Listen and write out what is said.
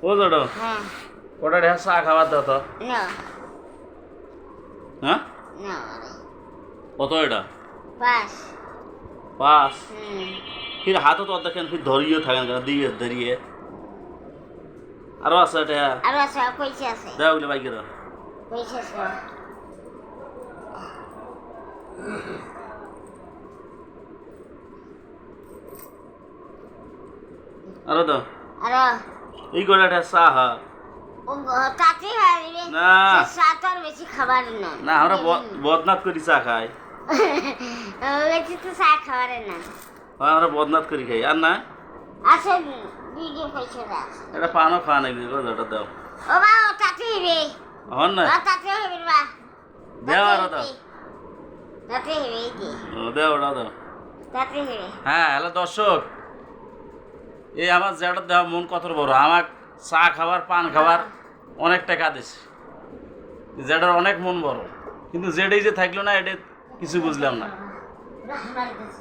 ও জড়ো হ্যাঁ ওটা ঢের চা খাবার দাও তো না হ্যাঁ না কত এটা 5 5 হুম फिर हाथों तो देखেন फिर ধরিয়ে থাকেন কেন দিয়ে ধরিয়ে আরো আছে এটা আর আছে পয়সা আছে দাও ওগুলো বাইকে দাও পয়সা আছে আরো দাও আর এই গোড়াটা চা হা ও তাতে হারিবে না। সাতর বেশি খাবার না না আমরা বদনাথ করি চা খাই বেশি তো চা খাবার না আমরা বদনাথ করি খাই আর না আছে ভিডিও পয়সা আছে এটা পানও খাওয়া নাই গোড়াটা দাও ও মা ও তাতে হইবে হন না ও তাতে হইবে বা দাও আরো দাও তাতে হইবে কি ও দাও ওটা দাও তাতে হইবে হ্যাঁ হ্যালো দর্শক এই আমার যেটা দেওয়া মন কত বড় আমার চা খাবার পান খাবার অনেক টাকা দিছে যেটার অনেক মন বড় কিন্তু যেটাই যে থাকলো না এটা কিছু বুঝলাম না রাখবার কাছে